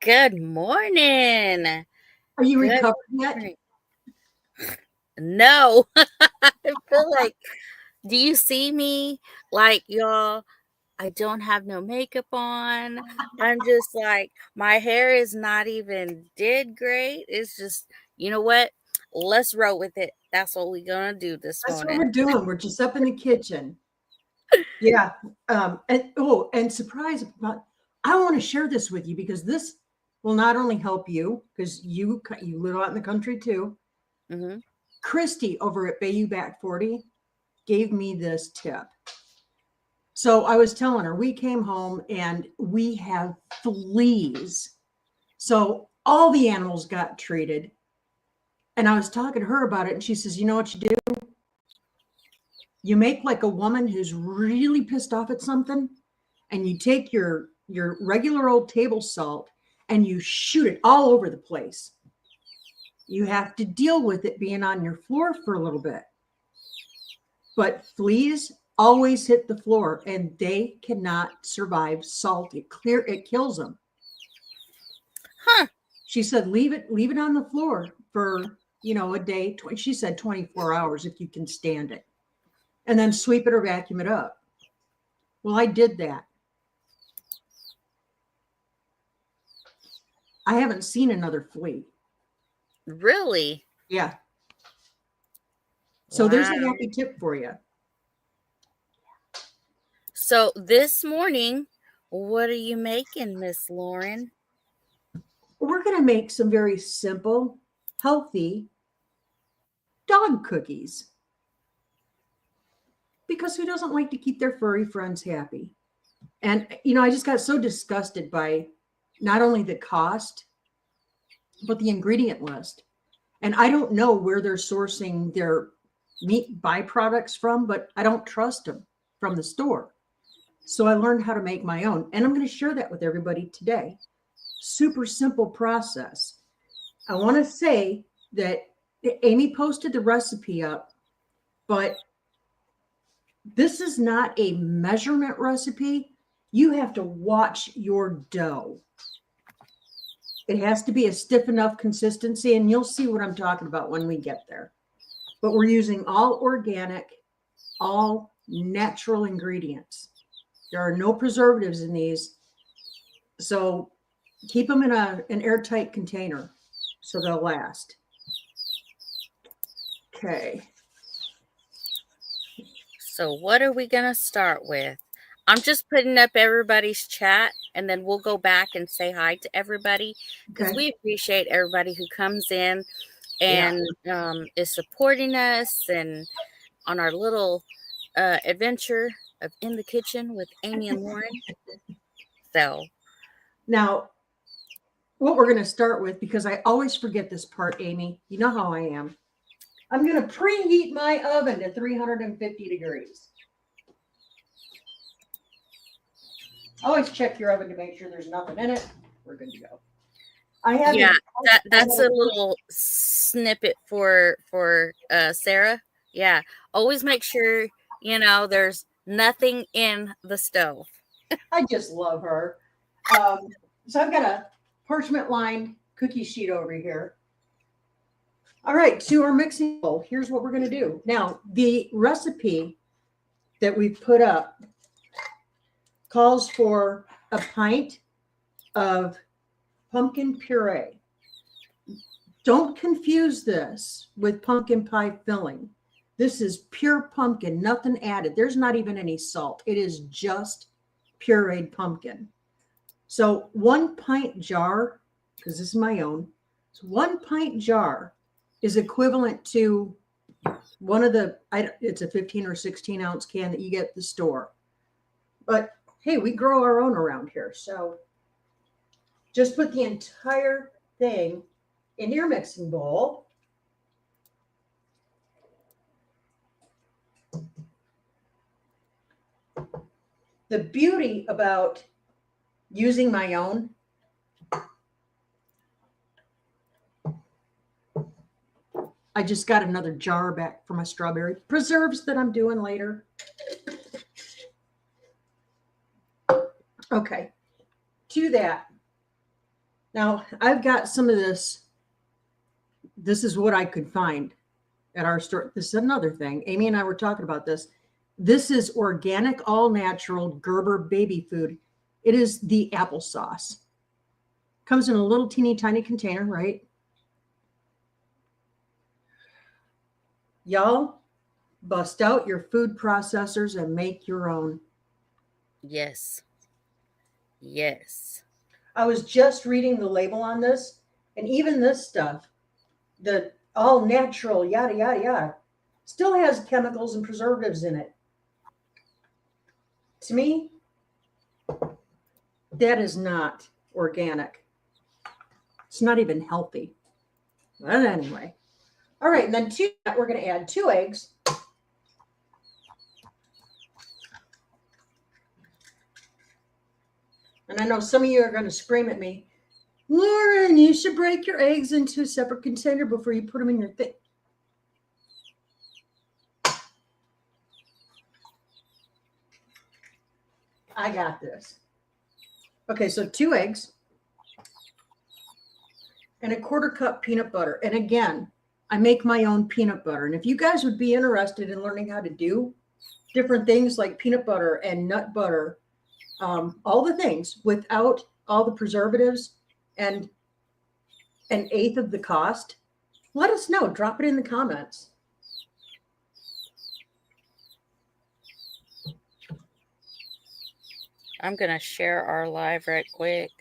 Good morning. Are you Good recovered yet? morning. No, I feel like, do you see me? Like, y'all, I don't have no makeup on. I'm just like, my hair is not even did great. It's just, you know what? Let's roll with it. That's what we're gonna do this That's what morning. we're doing. We're just up in the kitchen. Yeah. And surprise, I want to share this with you because this will not only help you because you live out in the country too. Hmm. Christy over at Bayou Back 40 gave me this tip. So I was telling her we came home and we have fleas. So all the animals got treated. And I was talking to her about it, and she says, "You know what you do? You make like a woman who's really pissed off at something, and you take your regular old table salt and you shoot it all over the place. You have to deal with it being on your floor for a little bit. But fleas always hit the floor and they cannot survive salt. It kills them." Huh. She said, leave it on the floor for, a day. She said 24 hours if you can stand it. And then sweep it or vacuum it up. Well, I did that. I haven't seen another flea. Really? Yeah. So there's Wow. a happy tip for you. So this morning, what are you making, Miss Lauren? We're going to make some very simple, healthy dog cookies. Because who doesn't like to keep their furry friends happy? And, I just got so disgusted by not only the cost, but the ingredient list. And I don't know where they're sourcing their meat byproducts from, but I don't trust them from the store. So I learned how to make my own. And I'm going to share that with everybody today. Super simple process. I want to say that Amy posted the recipe up, but this is not a measurement recipe. You have to watch your dough. It has to be a stiff enough consistency, and you'll see what I'm talking about when we get there. But we're using all organic, all natural ingredients. There are no preservatives in these. So keep them in an airtight container so they'll last. Okay. So what are we going to start with? I'm just putting up everybody's chat, and then we'll go back and say hi to everybody because Okay. we appreciate everybody who comes in Yeah. and is supporting us and on our little adventure of in the kitchen with Amy and Lauren. So Now, what we're going to start with, because I always forget this part, Amy, you know how I am. I'm going to preheat my oven to 350 degrees. Always check your oven to make sure there's nothing in it. We're good to go. yeah, that's a little snippet for Sarah. Yeah, always make sure there's nothing in the stove. I just love her. So I've got a parchment lined cookie sheet over here. All right, to our mixing bowl, here's what we're going to do. Now, the recipe that we've put up calls for a pint of pumpkin puree. Don't confuse this with pumpkin pie filling. This is pure pumpkin, nothing added. There's not even any salt. It is just pureed pumpkin. So 1 pint jar, because this is my own, so 1 pint jar is equivalent to it's a 15 or 16 ounce can that you get at the store. But hey, we grow our own around here. So just put the entire thing in your mixing bowl. The beauty about using my own, I just got another jar back for my strawberry preserves that I'm doing later. Okay, to that, Now, I've got some of this. This is what I could find at our store. This is another thing. Amy and I were talking about this. This is organic, all natural Gerber baby food. It is the applesauce. Comes in a little teeny tiny container, right? Y'all, bust out your food processors and make your own. Yes. Yes. I was just reading the label on this, and even this stuff, the all natural, yada, yada, yada, still has chemicals and preservatives in it. To me, that is not organic. It's not even healthy. But anyway. All right, and then to that, we're going to add 2 eggs. And I know some of you are going to scream at me, Lauren, you should break your eggs into a separate container before you put them in your thing. I got this. Okay, so 2 eggs and a 1/4 cup peanut butter. And again, I make my own peanut butter. And if you guys would be interested in learning how to do different things like peanut butter and nut butter, all the things without all the preservatives and 1/8 of the cost, let us know. Drop it in the comments. I'm going to share our live right quick.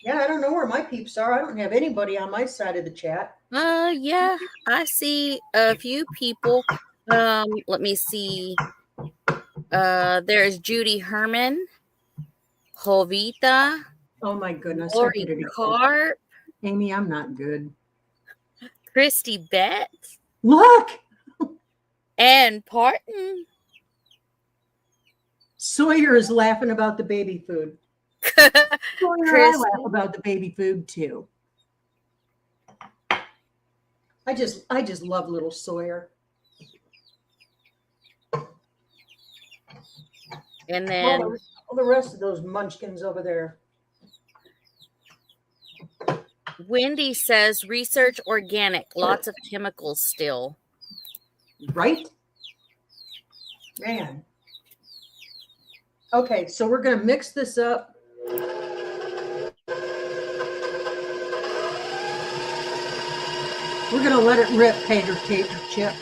Yeah, I don't know where my peeps are. I don't have anybody on my side of the chat. Yeah, I see a few people. Let me see. There's Judy Herman, Jovita, Oh my goodness, I Lori did it again. Carp, Amy, I'm not good. Christy Betts, Look, and Parton. Sawyer is laughing about the baby food. Sawyer, I Chris, laugh about the baby food too. I just love little Sawyer. and then all the rest of those munchkins over there. Wendy says research organic, lots of chemicals still. Right? Man. Okay, so we're going to mix this up. We're going to let it rip, Tater Chip.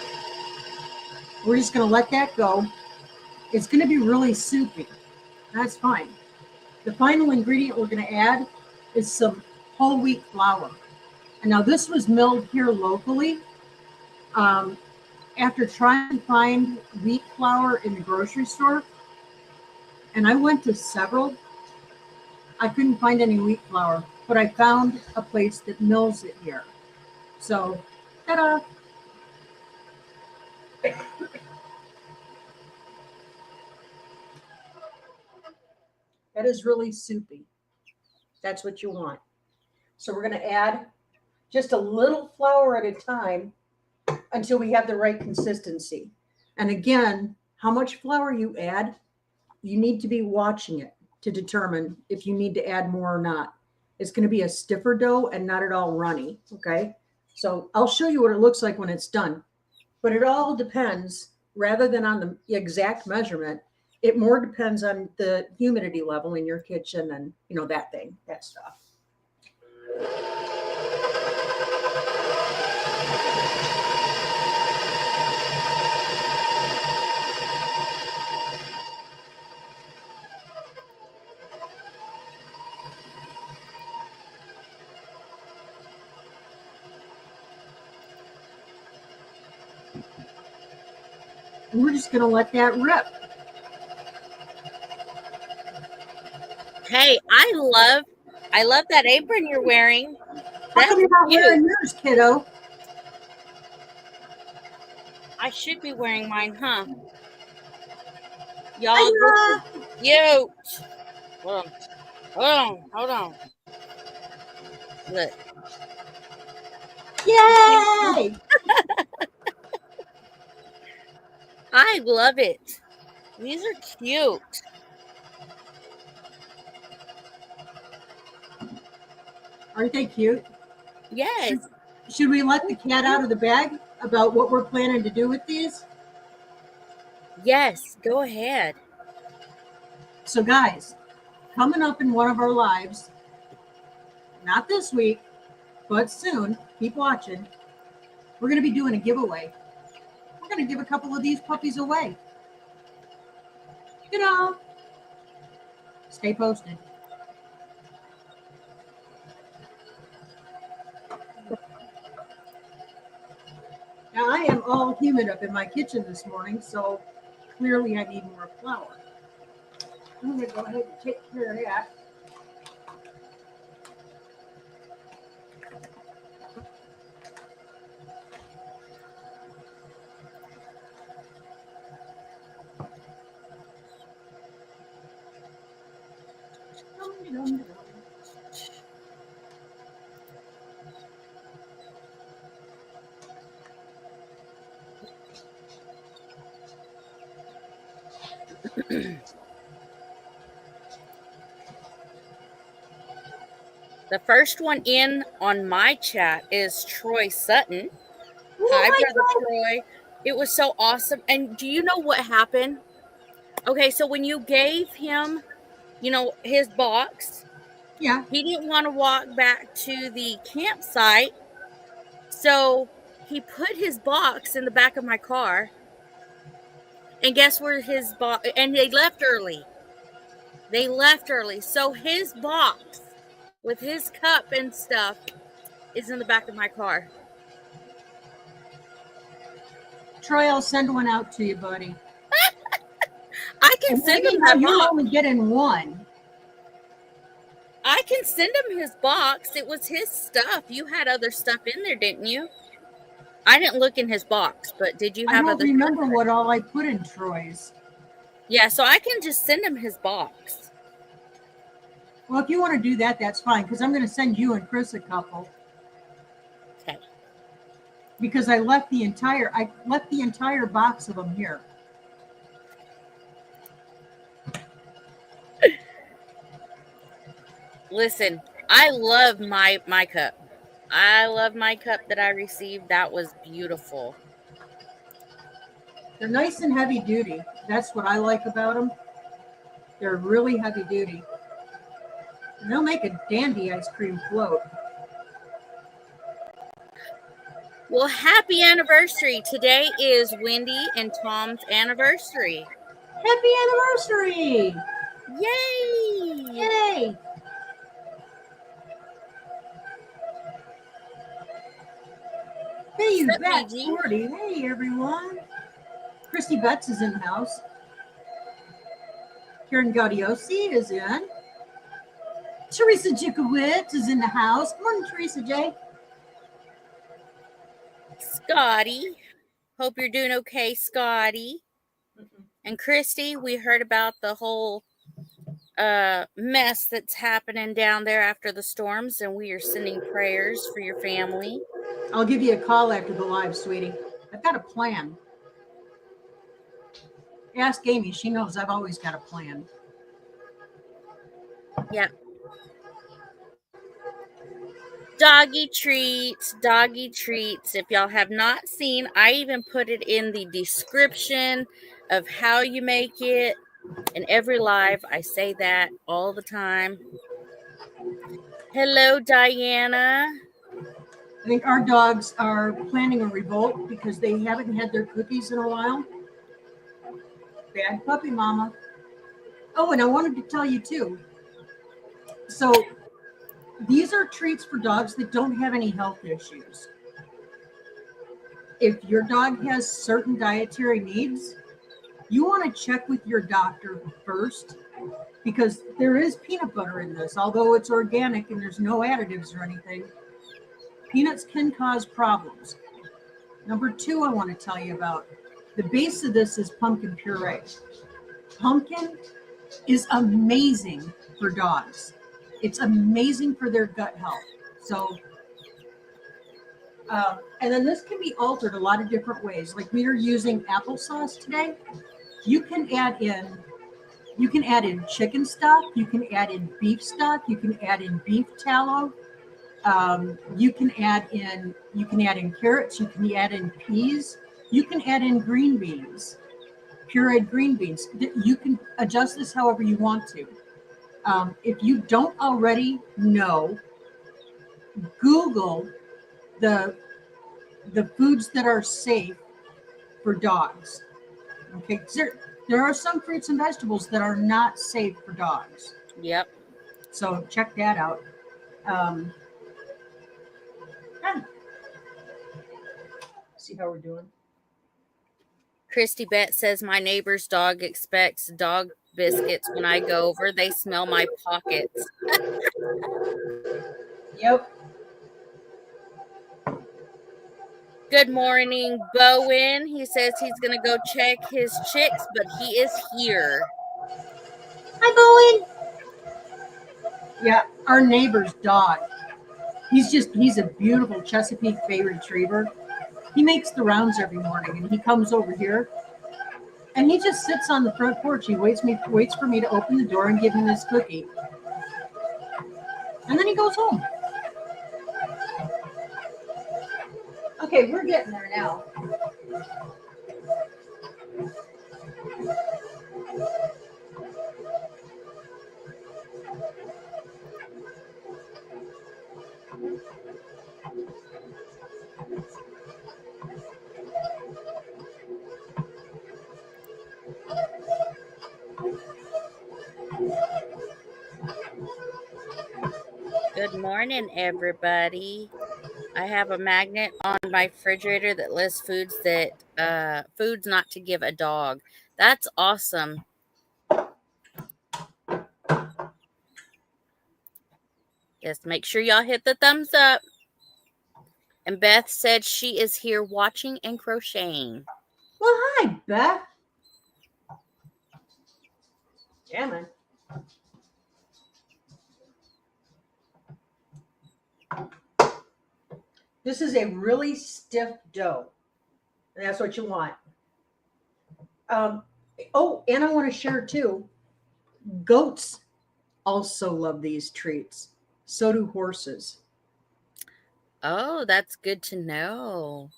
We're just going to let that go. It's going to be really soupy. That's fine. The final ingredient we're going to add is some whole wheat flour. And now this was milled here locally. After trying to find wheat flour in the grocery store, and I went to several, I couldn't find any wheat flour, but I found a place that mills it here. So, ta-da! That is really soupy. That's what you want. So we're going to add just a little flour at a time until we have the right consistency. And again, how much flour you add, you need to be watching it to determine if you need to add more or not. It's going to be a stiffer dough and not at all runny, okay? So I'll show you what it looks like when it's done. But it all depends, rather than on the exact measurement, it more depends on the humidity level in your kitchen and, you know, that stuff. And we're just going to let that rip. Hey, I love that apron you're wearing. How come you're not wearing yours, kiddo? I should be wearing mine, huh? Y'all, this is cute. Hold on. Look. Yay! I love it. These are cute. Aren't they cute? Yes. Should we let the cat out of the bag about what we're planning to do with these? Yes, go ahead. So, guys, coming up in one of our lives, not this week, but soon, keep watching, we're going to be doing a giveaway. We're going to give a couple of these puppies away. You know, stay posted. Now, I am all humid up in my kitchen this morning, so clearly I need more flour. I'm going to go ahead and take care of that. The first one in on my chat is Troy Sutton. Oh, Hi, hi, Brother Troy. Troy. It was so awesome. And do you know what happened? Okay, so when you gave him, his box, Yeah, he didn't want to walk back to the campsite. So he put his box in the back of my car. And guess where his box? And they left early. They left early. So his box with his cup and stuff is in the back of my car. Troy, I'll send one out to you, buddy. I can And send even him though that you're box. only getting one, I can send him his box. It was his stuff. You had other stuff in there, didn't you? I didn't look in his box, but did you I have don't other stuff remember in there? what all I put in Troy's. Yeah, so I can just send him his box. Well, if you want to do that, that's fine, because I'm going to send you and Chris a couple. Okay. Because I left the entire box of them here. Listen, I love my cup. I love my cup that I received. That was beautiful. They're nice and heavy duty. That's what I like about them. They're really heavy duty. And they'll make a dandy ice cream float. Well, happy anniversary. Today is Wendy and Tom's anniversary. Happy anniversary! Yay! Yay! Hey, you What's up, bet, BG? 40. Hey, everyone. Christy Betts is in the house. Karen Gaudiosi is in. Teresa Jukowitz is in the house. Morning, Teresa J. Scotty. Hope you're doing okay, Scotty. And Christy, we heard about the whole mess that's happening down there after the storms, and we are sending prayers for your family. I'll give you a call after the live, sweetie. I've got a plan. Ask Amy. She knows I've always got a plan. Yeah. Doggie Treats, Doggie Treats. If y'all have not seen, I even put it in the description of how you make it. In every live, I say that all the time. Hello, Diana. I think our dogs are planning a revolt because they haven't had their cookies in a while. Bad puppy mama. Oh, and I wanted to tell you too. So these are treats for dogs that don't have any health issues. If your dog has certain dietary needs, you want to check with your doctor first because there is peanut butter in this, although it's organic and there's no additives or anything. Peanuts can cause problems. Number two, I want to tell you about the base of this is pumpkin puree. Pumpkin is amazing for dogs. It's amazing for their gut health. So, and then this can be altered a lot of different ways. Like we are using applesauce today. You can add in chicken stock, you can add in beef stock, you can add in beef tallow, you can add in carrots, you can add in peas, you can add in green beans, pureed green beans. You can adjust this however you want to. If you don't already know, Google the foods that are safe for dogs. Okay, there are some fruits and vegetables that are not safe for dogs. Yep. So check that out. Um, see how we're doing. Christy Bet says my neighbor's dog expects dog biscuits when I go over. They smell my pockets. Yep. Good morning, Bowen. He says he's going to go check his chicks, but he is here. Hi, Bowen. Yeah, our neighbor's dog. He's a beautiful Chesapeake Bay Retriever. He makes the rounds every morning, and he comes over here, and he just sits on the front porch. He waits for me to open the door and give him his cookie, and then he goes home. Okay, we're getting there now. Good morning, everybody. I have a magnet on my refrigerator that lists foods not to give a dog. That's awesome. Yes, make sure y'all hit the thumbs up. And Beth said she is here watching and crocheting. Well, hi, Beth. Yeah, man. This is a really stiff dough, and that's what you want. Oh, and I want to share too. Goats also love these treats. So do horses. Oh, that's good to know.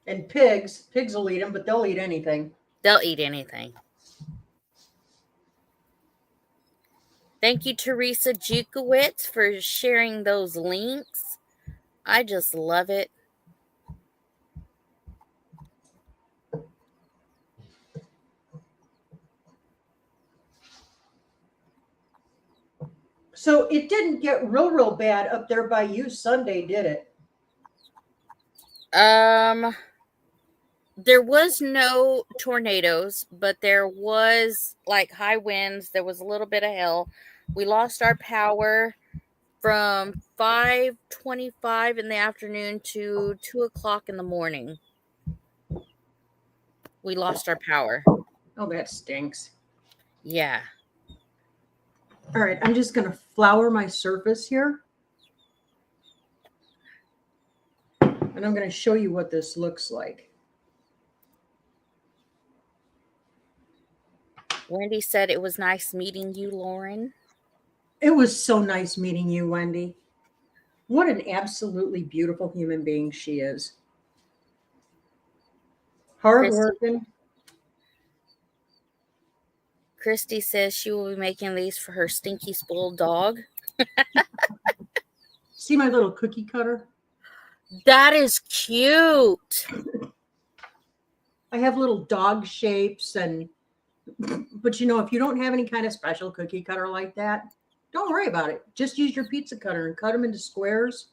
And pigs will eat them, but they'll eat anything. They'll eat anything. Thank you, Teresa Jukowitz, for sharing those links. I just love it. So it didn't get real bad up there by you Sunday, did it? There was no tornadoes, but there was like high winds. There was a little bit of hail. We lost our power from 5:25 in the afternoon to 2:00 in the morning. We lost our power. Oh, that stinks. Yeah. All right, I'm just going to flour my surface here. And I'm going to show you what this looks like. Wendy said it was nice meeting you, Lauren. It was so nice meeting you, Wendy. What an absolutely beautiful human being she is. Hardworking. Christy says she will be making these for her stinky spoiled dog. See my little cookie cutter? That is cute. I have little dog shapes but you know, if you don't have any kind of special cookie cutter like that, don't worry about it. Just use your pizza cutter and cut them into squares.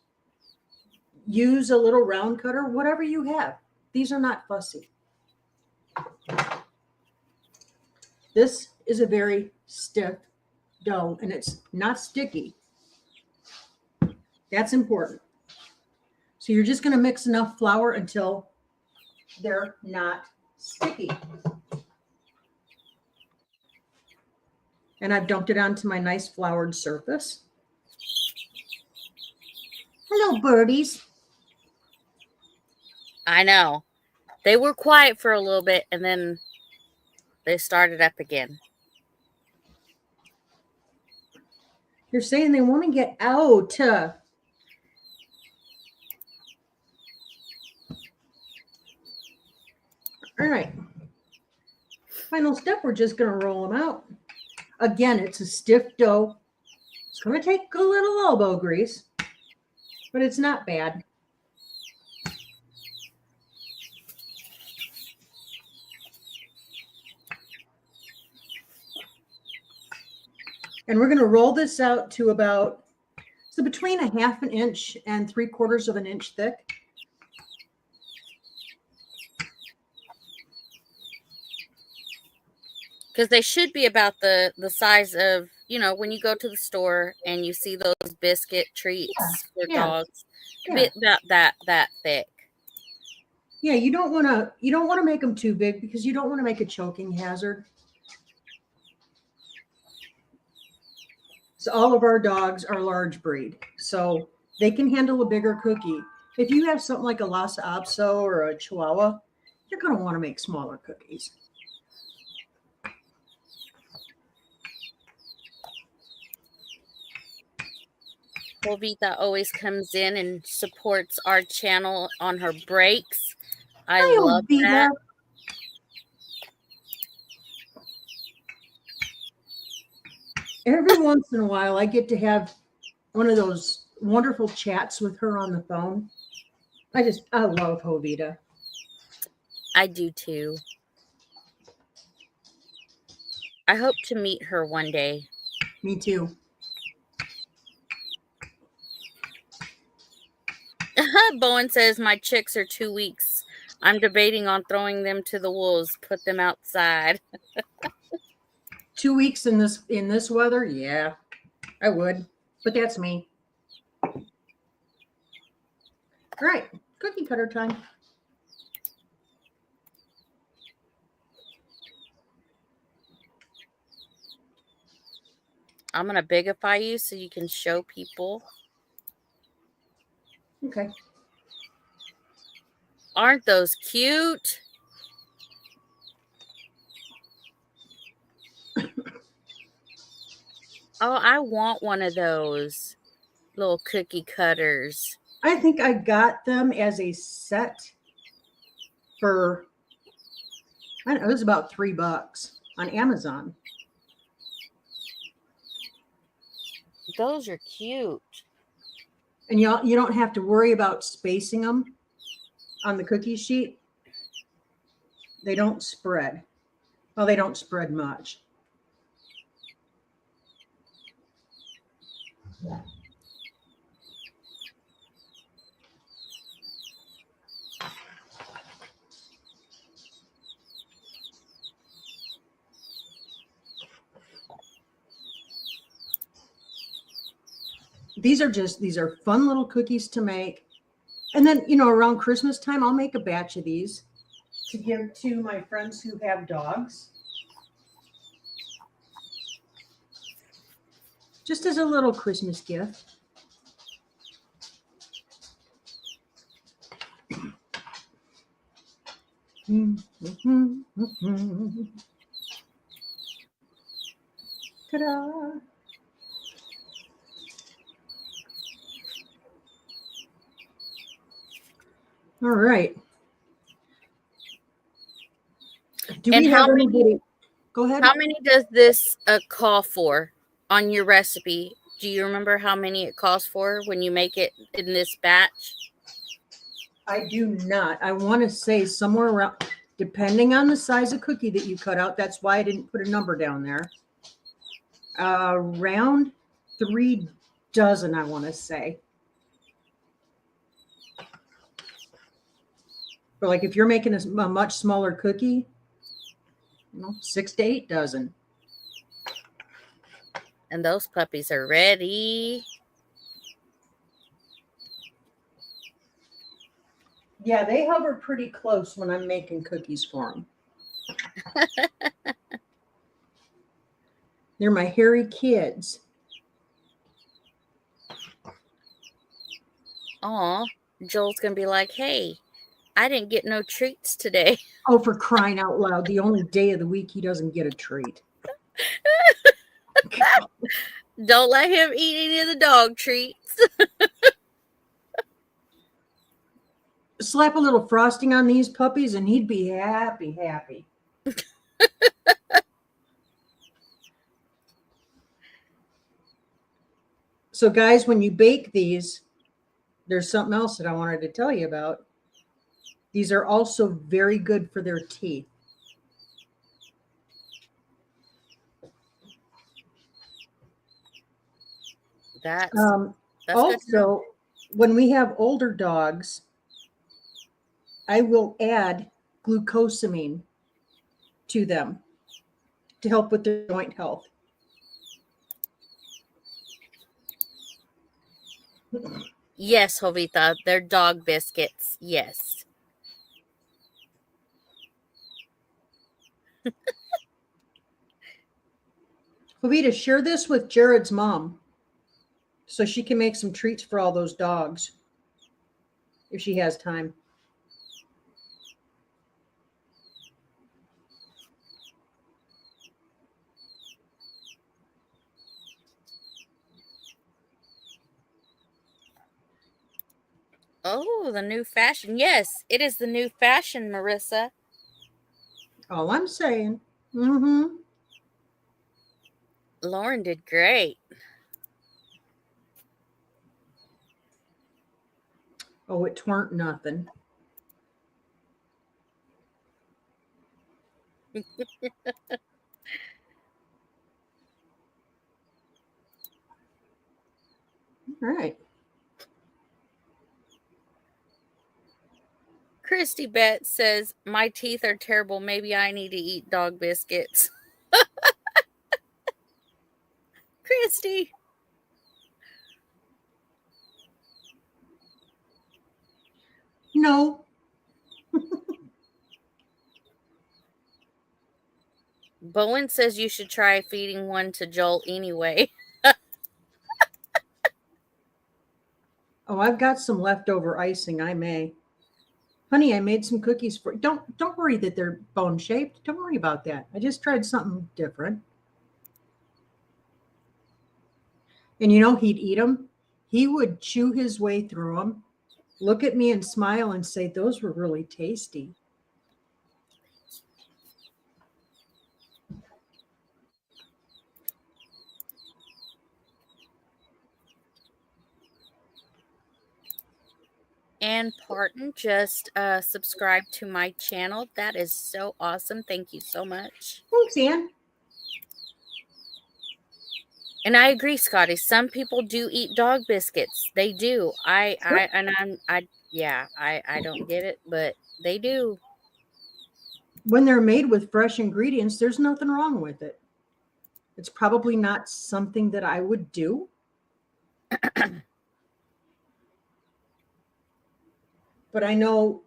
Use a little round cutter, whatever you have. These are not fussy. This is a very stiff dough, and it's not sticky. That's important. So you're just going to mix enough flour until they're not sticky. And I've dumped it onto my nice floured surface. Hello, birdies. I know. They were quiet for a little bit and then they started up again. They're saying they want to get out. All right. Final step, we're just going to roll them out. Again, it's a stiff dough. It's going to take a little elbow grease, but it's not bad. And we're going to roll this out to about, so between a half an inch and 3/4 of an inch thick. Because they should be about the size of, when you go to the store and you see those biscuit treats for Yeah. dogs. Yeah. About that thick. Yeah, you don't want to make them too big because you don't want to make a choking hazard. So all of our dogs are large breed, so they can handle a bigger cookie. If you have something like a Lhasa Apso or a Chihuahua, you're going to want to make smaller cookies. Jovita always comes in and supports our channel on her breaks. I Hi, love Jovita. that. Every once in a while, I get to have one of those wonderful chats with her on the phone. I love Jovita. I do too. I hope to meet her one day. Me too. Bowen says my chicks are 2 weeks. I'm debating on throwing them to the wolves, put them outside. 2 weeks in this weather, yeah, I would, but that's me. All right, cookie cutter time. I'm going to bigify you so you can show people. Okay. Aren't those cute? Oh, I want one of those little cookie cutters. I think I got them as a set for, I don't know, it was about $3 on Amazon. Those are cute. And you don't have to worry about spacing them on the cookie sheet. They don't spread. Well, they don't spread much. These are fun little cookies to make. And then, around Christmas time, I'll make a batch of these to give to my friends who have dogs. Just as a little Christmas gift. Ta-da! All right. Do And we have anybody? Go ahead. How many does this call for on your recipe? Do you remember how many it calls for when you make it in this batch? I do not. I want to say somewhere around, depending on the size of cookie that you cut out. That's why I didn't put a number down there. Around 3 dozen, I want to say. But like if you're making a much smaller cookie, 6 to 8 dozen. And those puppies are ready. Yeah, they hover pretty close when I'm making cookies for them. They're my hairy kids. Aw, Joel's going to be like, hey, I didn't get no treats today. Oh, for crying out loud. The only day of the week he doesn't get a treat. Don't let him eat any of the dog treats. Slap a little frosting on these puppies and he'd be happy, happy. So, guys, when you bake these, there's something else that I wanted to tell you about. These are also very good for their teeth. That's good to know. Also, when we have older dogs, I will add glucosamine to them to help with their joint health. Yes, Jovita, they're dog biscuits. Yes. Jovita, share this with Jared's mom so she can make some treats for all those dogs if she has time. Oh, the new fashion. Yes, it is the new fashion, Marissa. All I'm saying. Mm-hmm. Lauren did great. Oh, it tweren't nothing. All right. Christy Bet says, my teeth are terrible. Maybe I need to eat dog biscuits. Christy. No. Bowen says you should try feeding one to Joel anyway. Oh, I've got some leftover icing. I may. Honey, I made some cookies for. Don't worry that they're bone shaped. Don't worry about that. I just tried something different. And he'd eat them. He would chew his way through them, look at me and smile and say, "Those were really tasty." And Parton just subscribed to my channel. That is so awesome. Thank you so much. Thanks, Ann. And I agree, Scotty. Some people do eat dog biscuits. They do. I don't get it, but they do. When they're made with fresh ingredients, there's nothing wrong with it. It's probably not something that I would do. But I know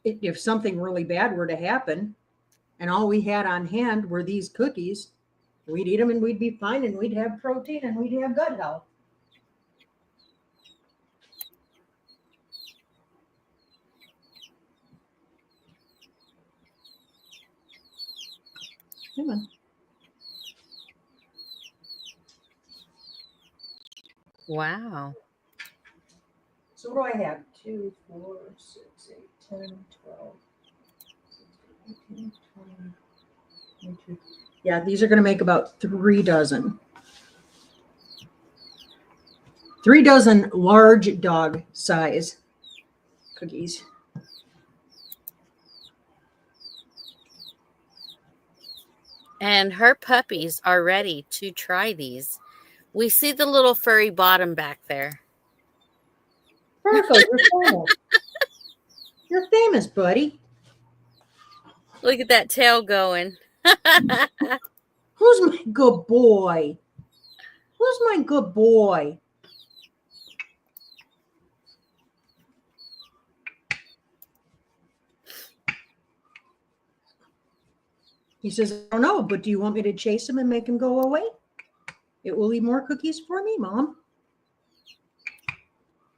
if something really bad were to happen and all we had on hand were these cookies, we'd eat them and we'd be fine and we'd have protein and we'd have gut health. Come on. Wow. So what do I have? 2, 4, 6, 8, 10, 12, 16, 18, 20, 22. Yeah, these are going to make about 3 dozen. 3 dozen large dog size cookies. And her puppies are ready to try these. We see the little furry bottom back there. Virgo, you're famous. You're famous, buddy. Look at that tail going. Who's my good boy? Who's my good boy? He says, I don't know, but do you want me to chase him and make him go away? It will eat more cookies for me, Mom.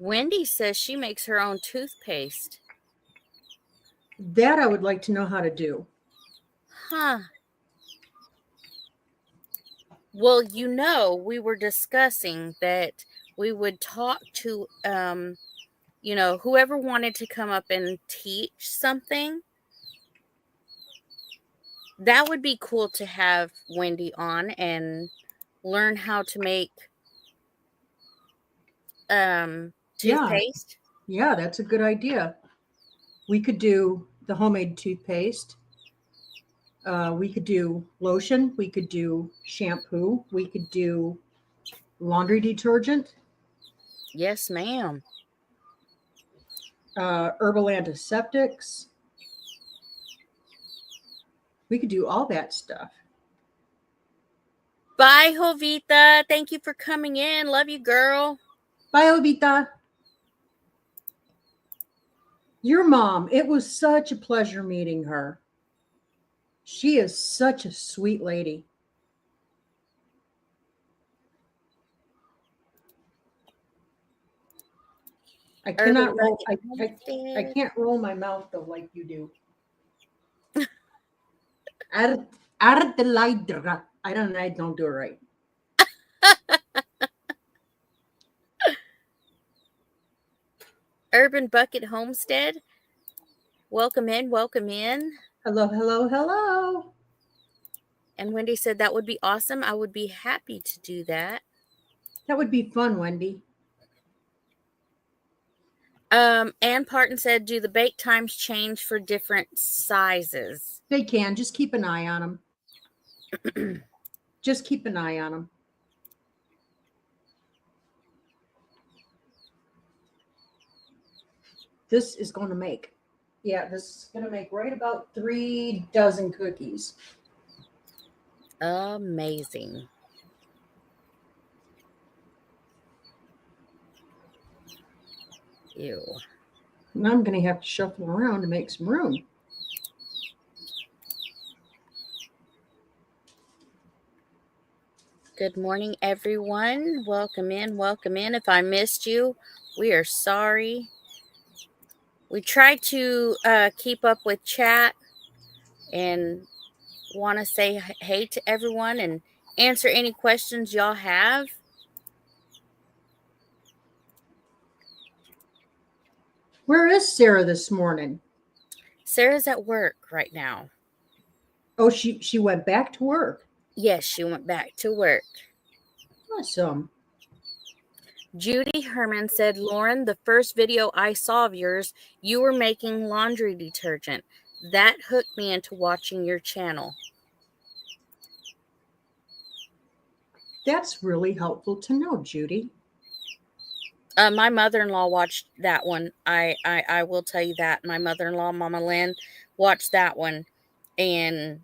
Wendy says she makes her own toothpaste. That I would like to know how to do. Huh. Well, we were discussing that we would talk to, whoever wanted to come up and teach something. That would be cool to have Wendy on and learn how to make toothpaste. Yeah, that's a good idea. We could do the homemade toothpaste. We could do lotion. We could do shampoo. We could do laundry detergent, Yes, ma'am. herbal antiseptics. We could do all that stuff. Bye, Jovita. Thank you for coming in. Love you, girl. Bye, Obita. Your mom, it was such a pleasure meeting her. She is such a sweet lady. I cannot roll. I can't roll my mouth though like you do. I don't do it right. Urban Bucket Homestead. Welcome in, welcome in. Hello, hello, hello. And Wendy said that would be awesome. I would be happy to do that. That would be fun, Wendy. Ann Parton said, do the bake times change for different sizes? They can. Just keep an eye on them. Just keep an eye on them. This is going to make, this is going to make right about 3 dozen cookies. Amazing. Ew. And I'm going to have to shuffle around to make some room. Good morning, everyone. Welcome in, welcome in. If I missed you, we are sorry. We try to keep up with chat and want to say hey to everyone and answer any questions y'all have. Where is Sarah this morning? Sarah's at work right now. Oh, she went back to work. Yes, she went back to work. Awesome. Judy Herman said, Lauren, the first video I saw of yours, you were making laundry detergent. That hooked me into watching your channel. That's really helpful to know, Judy. My mother-in-law watched that one. I will tell you that. My mother-in-law, Mama Lynn, watched that one, and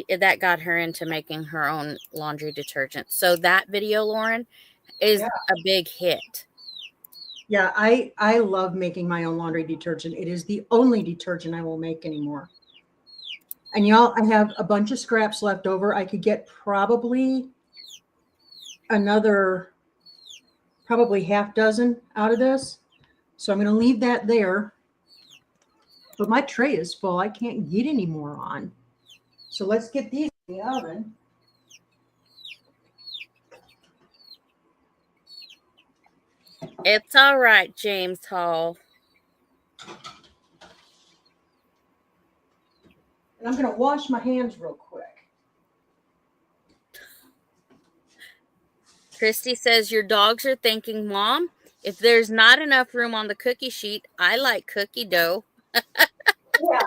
that got her into making her own laundry detergent. So that video, Lauren, is a big hit. Yeah, I love making my own laundry detergent. It is the only detergent I will make anymore. And y'all, I have a bunch of scraps left over. I could get probably another half dozen out of this. So I'm going to leave that there. But my tray is full. I can't get any more on. So let's get these in the oven. It's all right, James Hall. And I'm going to wash my hands real quick. Christy says, your dogs are thinking, Mom, if there's not enough room on the cookie sheet, I like cookie dough. Yeah.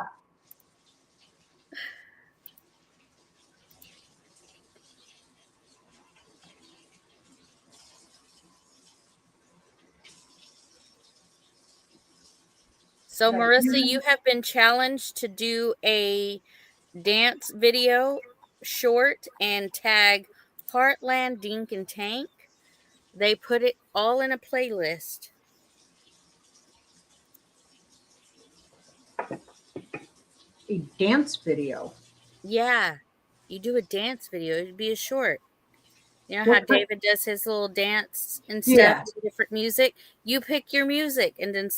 So, Marissa, you have been challenged to do a dance video short and tag Heartland, Dink, and Tank. They put it all in a playlist. A dance video? Yeah, you do a dance video. It'd be a short. You know how What? David does his little dance and stuff Yeah. with different music? You pick your music and then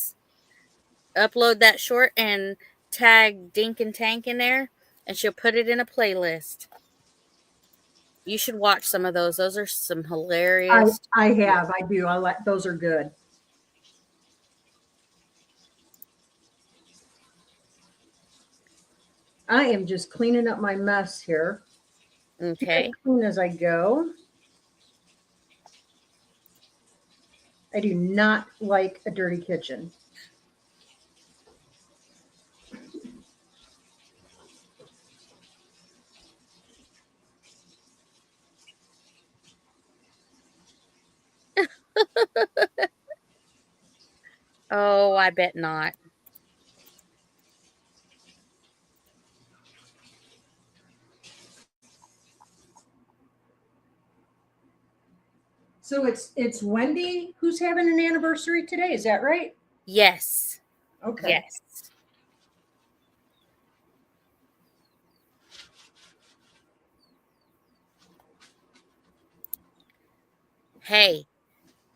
upload that short and tag Dink and Tank in there, and she'll put it in a playlist. You should watch some of those. Those are some I hilarious. I have. I do. I like those are good. I am just cleaning up my mess here. Keep as Okay. clean as I go. I do not like a dirty kitchen. Oh, I bet not. So it's Wendy who's having an anniversary today. Is that right? Yes. Okay. Yes. Hey,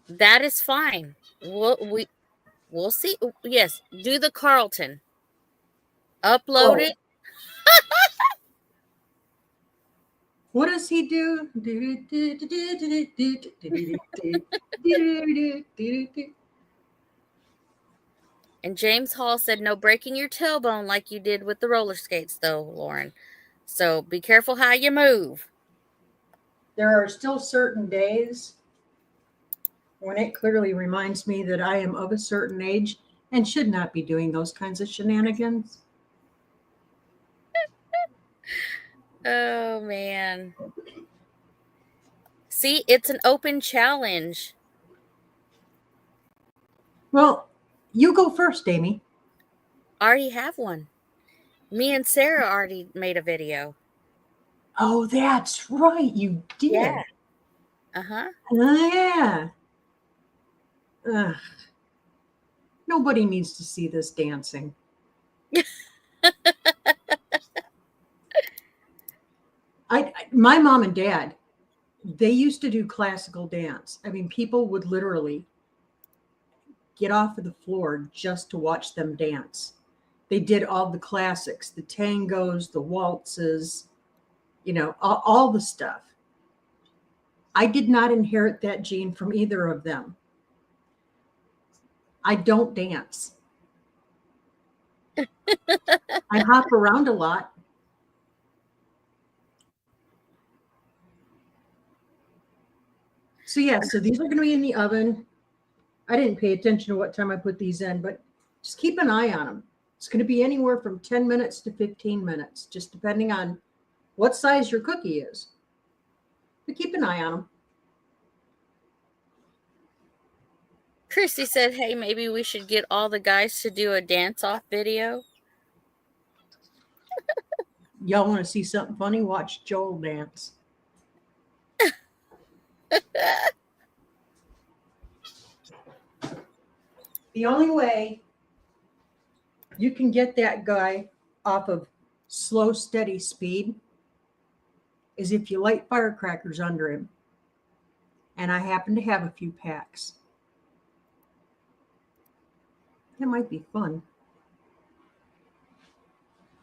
that is fine. We'll see. Yes, do the Carlton. Upload Oh, it. what does he do? And James Hall said, no breaking your tailbone like you did with the roller skates, though, Lauren. So be careful how you move. There are still certain days when it clearly reminds me that I am of a certain age and should not be doing those kinds of shenanigans. Oh, man. See, it's an open challenge. Well, you go first, Amy. I already have one. Me and Sarah already made a video. Oh, that's right. You Yeah. did. Uh-huh. Oh, yeah. Ugh. Nobody needs to see this dancing. My mom and dad, they used to do classical dance. I mean, people would literally get off of the floor just to watch them dance. They did all the classics, the tangos, the waltzes, all the stuff. I did not inherit that gene from either of them. I don't dance. I hop around a lot. So yeah, so these are going to be in the oven. I didn't pay attention to what time I put these in, but just keep an eye on them. It's going to be anywhere from 10 minutes to 15 minutes, just depending on what size your cookie is. But keep an eye on them. Christy said, hey, maybe we should get all the guys to do a dance-off video. Y'all want to see something funny? Watch Joel dance. The only way you can get that guy off of slow, steady speed is if you light firecrackers under him. And I happen to have a few packs. That might be fun.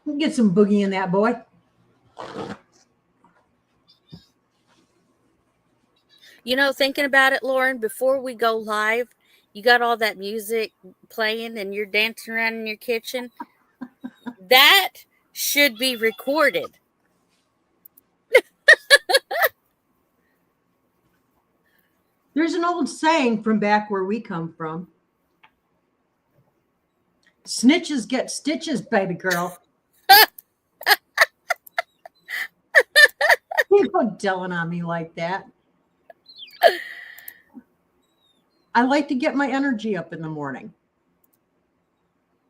We'll get some boogie in that boy. You know, thinking about it, Lauren, before we go live, you got all that music playing and you're dancing around in your kitchen. That should be recorded. There's an old saying from back where we come from. Snitches get stitches, baby girl. You go telling on me like that. I like to get my energy up in the morning.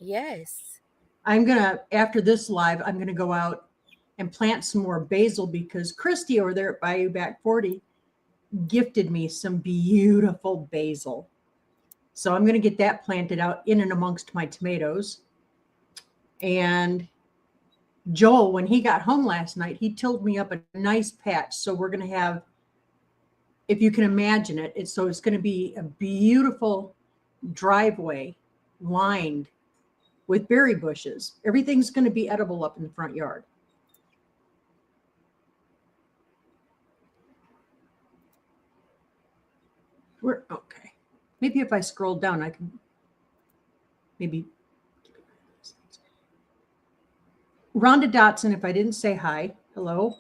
Yes. After this live, I'm gonna go out and plant some more basil because Christy over there at Bayou Back 40 gifted me some beautiful basil. So I'm gonna get that planted out in and amongst my tomatoes. And Joel, when he got home last night, he tilled me up a nice patch. So we're gonna have if you can imagine it, it's going to be a beautiful driveway lined with berry bushes. Everything's going to be edible up in the front yard. We're okay. Maybe if I scroll down, I can maybe. Rhonda Dotson, if I didn't say hi, hello.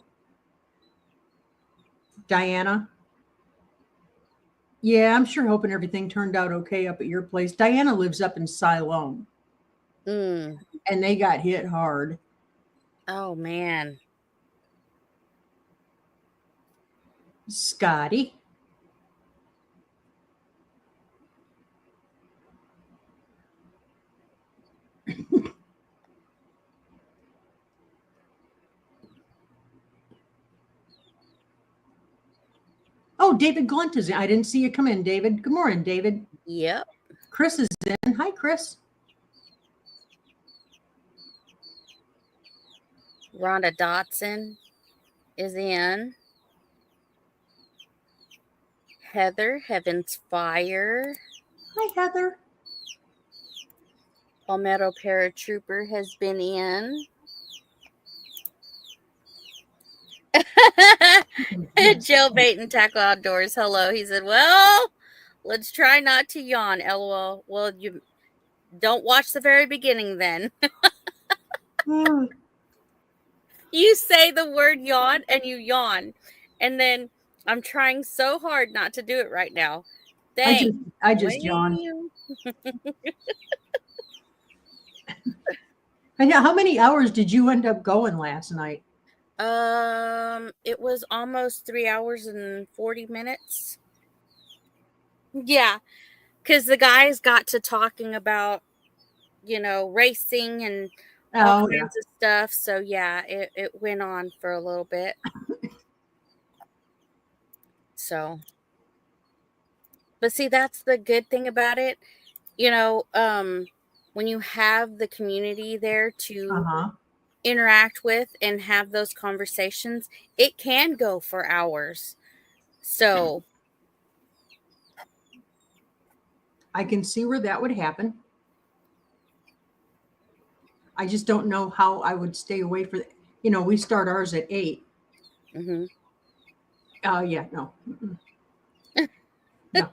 Diana. Yeah, I'm sure hoping everything turned out okay up at your place. Diana lives up in Siloam. Mm. And they got hit hard. Oh, man. Scotty. Oh, David Glunt is in. I didn't see you come in, David. Good morning, David. Yep. Chris is in. Hi, Chris. Rhonda Dotson is in. Heather, Heaven's Fire. Hi, Heather. Palmetto Paratrooper has been in. Joe Bait and Tackle Outdoors. Hello. He said, well, let's try not to yawn. LOL. Well, you don't watch the very beginning then. You say the word yawn and you yawn. And then I'm trying so hard not to do it right now. I just yawned. And how many hours did you end up going last night? It was almost 3 hours and 40 minutes. Yeah, because the guys got to talking about, racing and all kinds of stuff. So yeah, it went on for a little bit. So, but see, that's the good thing about it. When you have the community there to interact with and have those conversations, it can go for hours. So I can see where that would happen. I just don't know how I would stay away for, we start ours at 8. Mm-hmm. Yeah, no. No.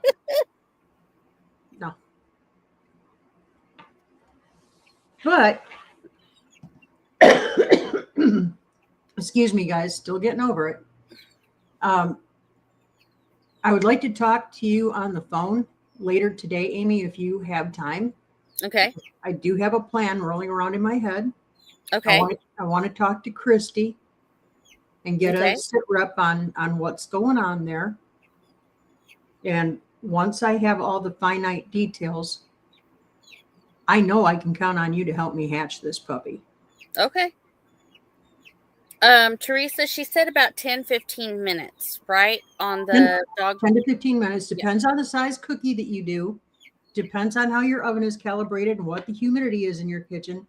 No. But, excuse me, guys, still getting over it. I would like to talk to you on the phone later today, Amy, if you have time. Okay. I do have a plan rolling around in my head. Okay. I want to talk to Christy and get a sit rep on what's going on there. And once I have all the finite details, I know I can count on you to help me hatch this puppy. Okay. Teresa, she said about 10-15 minutes, right? On the dog. 10 to 15 minutes. Depends on the size cookie that you do. Depends on how your oven is calibrated and what the humidity is in your kitchen.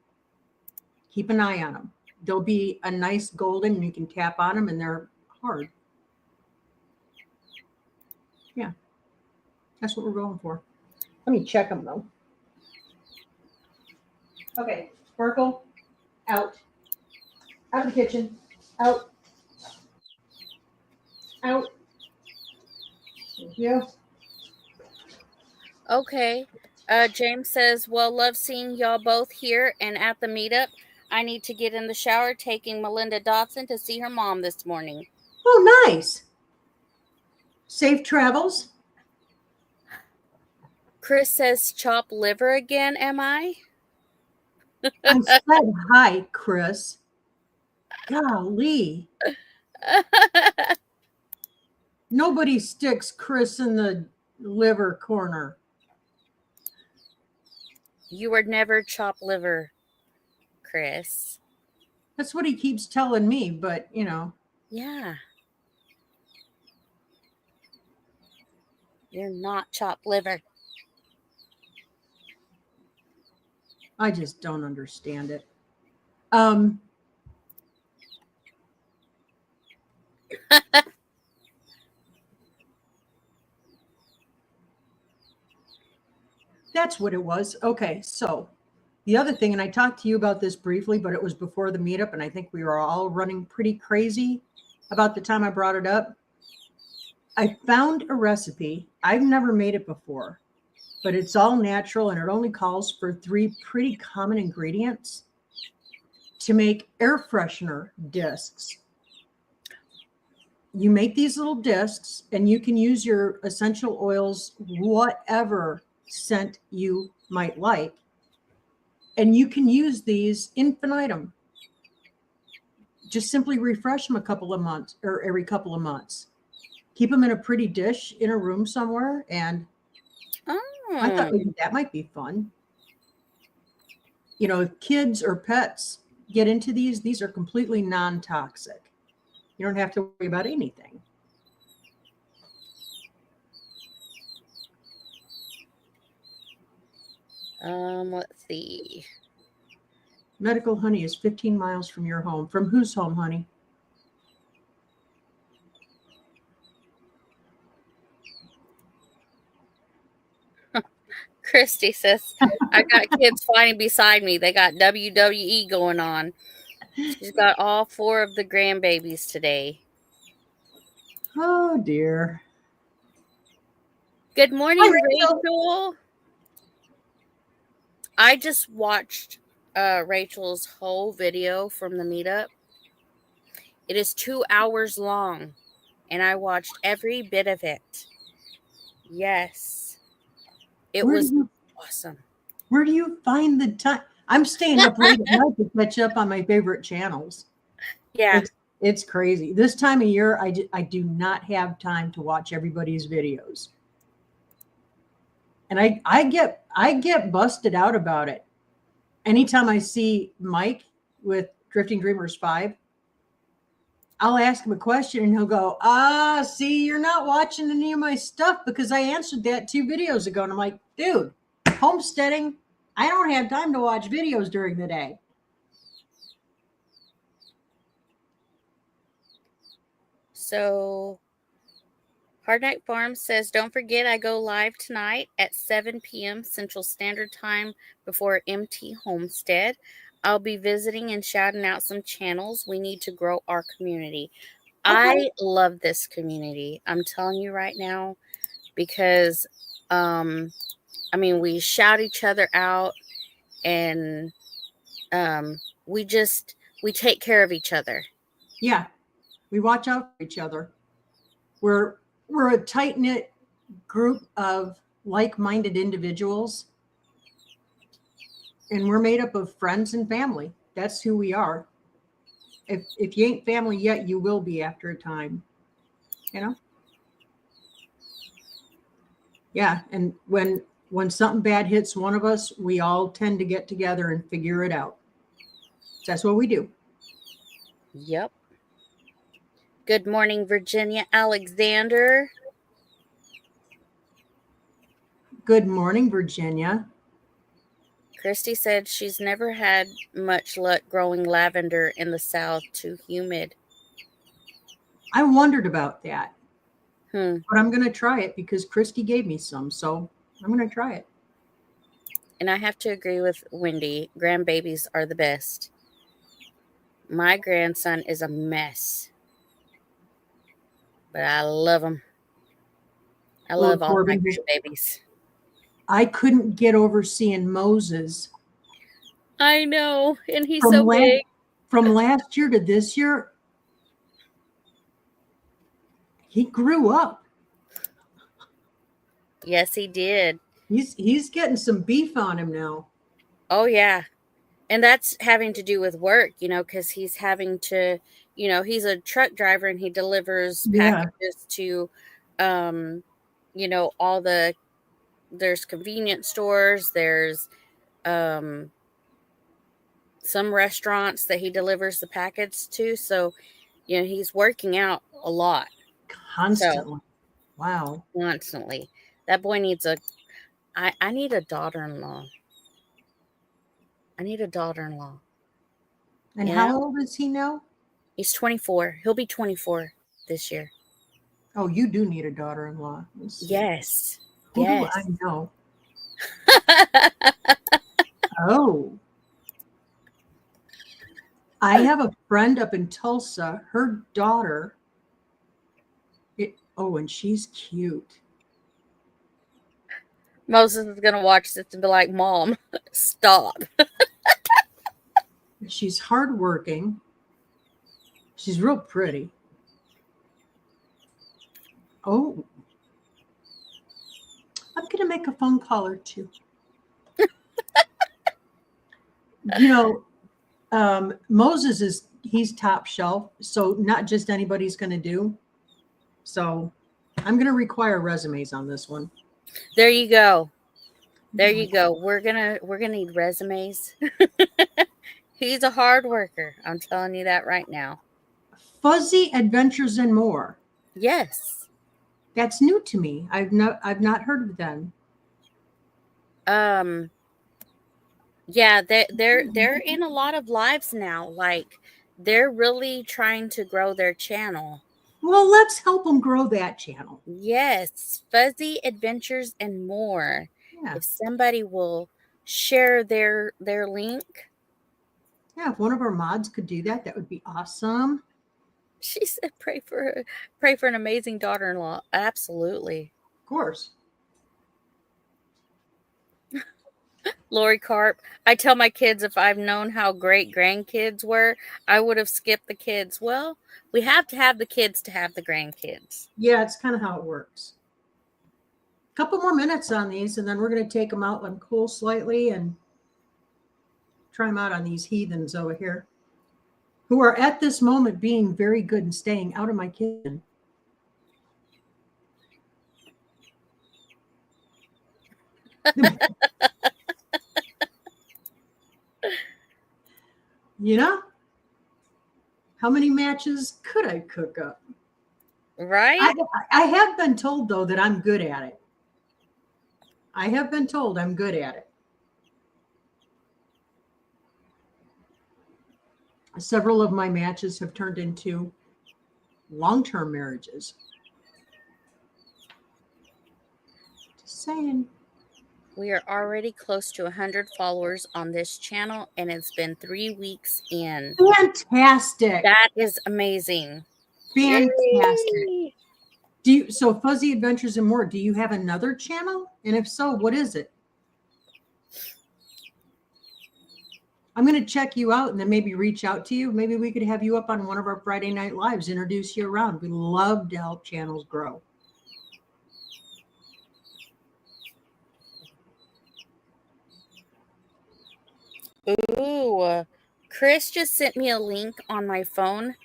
Keep an eye on them. They'll be a nice golden and you can tap on them and they're hard. Yeah. That's what we're going for. Let me check them though. Okay. Sparkle. Out. Out of the kitchen. Out. Out. Thank you. Okay. James says, well, love seeing y'all both here and at the meetup. I need to get in the shower taking Melinda Dotson to see her mom this morning. Oh, nice. Safe travels. Chris says, chop liver again, am I? I said hi, Chris. Golly. Nobody sticks Chris in the liver corner. You were never chop liver, Chris. That's what he keeps telling me, but Yeah. You're not chop liver. I just don't understand it. That's what it was. Okay, so the other thing, and I talked to you about this briefly, but it was before the meetup, and I think we were all running pretty crazy about the time I brought it up. I found a recipe. I've never made it before, but it's all natural and it only calls for 3 pretty common ingredients to make air freshener discs. You make these little discs and you can use your essential oils, whatever scent you might like. And you can use these infinitum. Just simply refresh them a couple of months or every couple of months. Keep them in a pretty dish in a room somewhere. And I thought maybe that might be fun. You know, if kids or pets get into these are completely non-toxic. You don't have to worry about anything. Let's see. Medical honey is 15 miles from your home. From whose home, honey? Christy says, I got kids fighting beside me. They got WWE going on. She's got all 4 of the grandbabies today. Oh, dear. Good morning, Hi, Rachel. I just watched Rachel's whole video from the meetup. It is 2 hours long, and I watched every bit of it. Yes. It was awesome. Where do you find the time? I'm staying up late at night to catch up on my favorite channels. Yeah. It's crazy. This time of year, I do not have time to watch everybody's videos. And I get busted out about it. Anytime I see Mike with Drifting Dreamers 5, I'll ask him a question and he'll go, see, you're not watching any of my stuff because I answered that 2 videos ago. And I'm like, dude, homesteading, I don't have time to watch videos during the day. So Hard Night Farm says, don't forget I go live tonight at 7 p.m. Central Standard Time before MT Homestead. I'll be visiting and shouting out some channels. We need to grow our community. Okay. I love this community. I'm telling you right now, because, we shout each other out and we take care of each other. Yeah. We watch out for each other. We're a tight-knit group of like-minded individuals. And we're made up of friends and family. That's who we are. If you ain't family yet, you will be after a time. You know? Yeah. And when something bad hits one of us, we all tend to get together and figure it out. That's what we do. Yep. Good morning, Virginia Alexander. Good morning, Virginia. Christy said she's never had much luck growing lavender in the South, too humid. I wondered about that. But I'm going to try it because Christy gave me some, so I'm going to try it. And I have to agree with Wendy. Grandbabies are the best. My grandson is a mess, but I love him. I love all my grandbabies. I couldn't get over seeing Moses. I know, and he's so big. From last year to this year, he grew up. Yes, he did. He's getting some beef on him now. Oh, yeah. And that's having to do with work, because he's having to, he's a truck driver and he delivers packages to, there's convenience stores, there's some restaurants that he delivers the packets to. So, he's working out a lot. Constantly. So, wow. Constantly. That boy needs I need a daughter-in-law. And how old is he now? He's 24. He'll be 24 this year. Oh, you do need a daughter-in-law. Yes. Who do I know? Oh, I have a friend up in Tulsa. Her daughter, and she's cute. Moses is gonna watch this and be like, "Mom, stop." She's hardworking. She's real pretty. Oh, I'm going to make a phone call or two. You know, he's top shelf, so not just anybody's going to do. So I'm going to require resumes on this one. There you go. There you go. We're gonna need resumes. He's a hard worker. I'm telling you that right now. Fuzzy Adventures and More. Yes. That's new to me. I've not heard of them. Um. Yeah. They're in a lot of lives now. Like they're really trying to grow their channel. Well, let's help them grow that channel. Yes. Fuzzy Adventures and More. Yeah. If somebody will share their link. Yeah, if one of our mods could do that, that would be awesome. She said, "Pray for an amazing daughter-in-law." Absolutely. Of course. Lori Carp. I tell my kids if I've known how great grandkids were, I would have skipped the kids. Well, we have to have the kids to have the grandkids. Yeah, it's kind of how it works. A couple more minutes on these, and then we're going to take them out and cool slightly and try them out on these heathens over here who are at this moment being very good and staying out of my kitchen. You know, how many matches could I cook up? Right? I have been told, though, that I'm good at it. I have been told I'm good at it. Several of my matches have turned into long-term marriages. Just saying. We are already close to 100 followers on this channel, and it's been 3 weeks in. Fantastic. That is amazing. Fantastic. Yay! So Fuzzy Adventures and More, do you have another channel? And if so, what is it? I'm going to check you out and then maybe reach out to you. Maybe we could have you up on one of our Friday night lives, introduce you around. We love to help channels grow. Ooh, Chris just sent me a link on my phone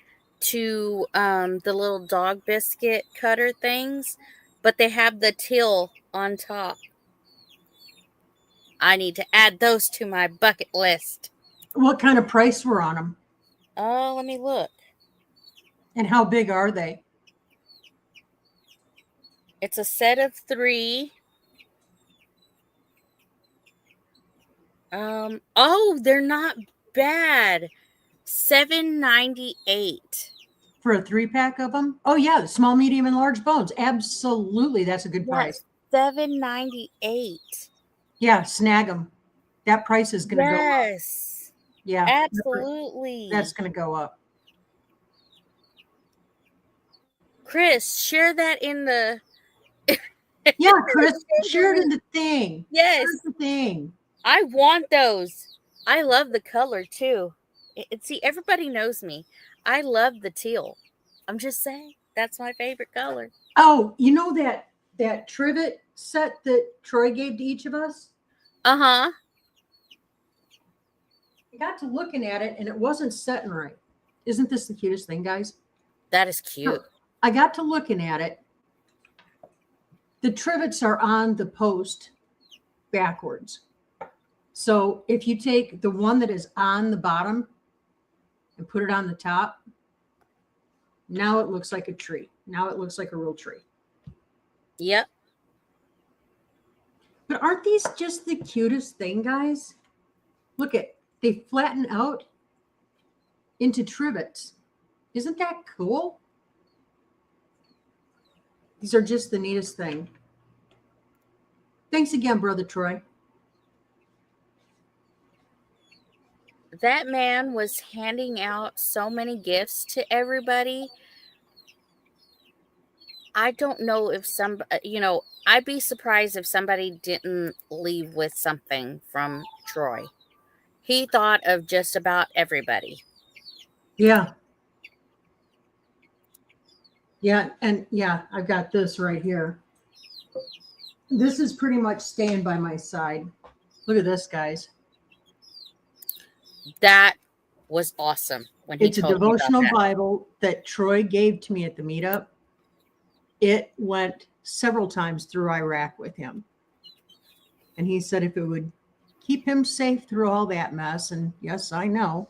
to the little dog biscuit cutter things, but they have the till on top. I need to add those to my bucket list. What kind of price were on them? Oh, let me look. And how big are they? It's a set of 3. Oh, they're not bad. $7.98 for a 3-pack of them? Oh yeah, small, medium, and large bones. Absolutely, that's a good price. $7.98. Yeah, snag them. That price is going to go up. Yes. Yeah, Absolutely. that's going to go up. Chris, share that in the. Yeah, Chris, share it in the thing. Yes. Share the thing. I want those. I love the color too. See, everybody knows me. I love the teal. I'm just saying that's my favorite color. Oh, you know that trivet set that Troy gave to each of us? Uh-huh. I got to looking at it and it wasn't setting right. Isn't this the cutest thing, guys? That is cute. I got to looking at it. The trivets are on the post backwards. So if you take the one that is on the bottom and put it on the top, now it looks like a tree. Now it looks like a real tree. Yep. But aren't these just the cutest thing, guys? Look at, they flatten out into trivets. Isn't that cool? These are just the neatest thing. Thanks again, Brother Troy. That man was handing out so many gifts to everybody. I don't know if I'd be surprised if somebody didn't leave with something from Troy. He thought of just about everybody. Yeah. Yeah. And yeah, I've got this right here. This is pretty much staying by my side. Look at this, guys. That was awesome when he It's a told me about devotional that. Bible that Troy gave to me at the meetup. It went several times through Iraq with him. And he said if it would keep him safe through all that mess, and yes, I know,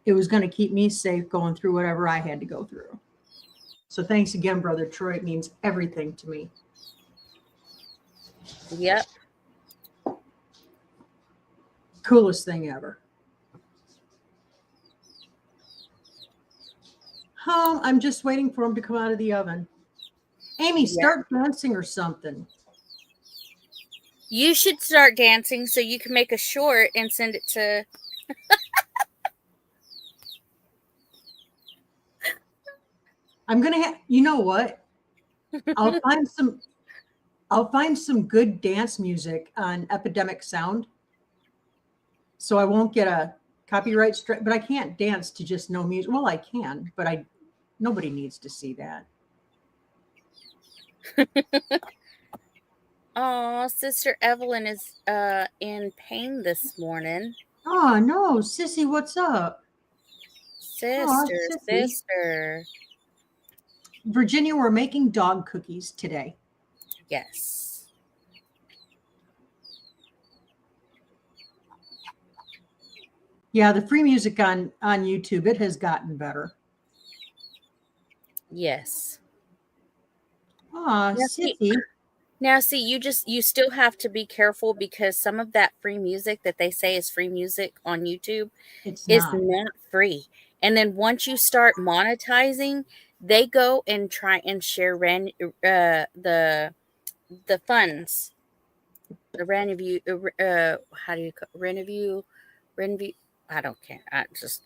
it was going to keep me safe going through whatever I had to go through. So thanks again, Brother Troy. It means everything to me. Yep. Coolest thing ever. Oh, I'm just waiting for him to come out of the oven. Amy, Yeah. start dancing or something. You should start dancing so you can make a short and send it to. I'm gonna have. You know what? I'll find some. I'll find some good dance music on Epidemic Sound, so I won't get a copyright strike. But I can't dance to just no music. Well, I can, but nobody needs to see that. Oh, Sister Evelyn is in pain this morning. Oh no, Sissy, what's up? Oh, Sister, Sissy. sister. Virginia, we're making dog cookies today. Yes. Yeah, the free music on YouTube, it has gotten better. Yes. Ah, Sissy. Now see, you still have to be careful because some of that free music that they say is free music on YouTube It's is not. not free. And then once you start monetizing, they go and try and share the funds, the revenue. How do you revenue? Revenue. I don't care.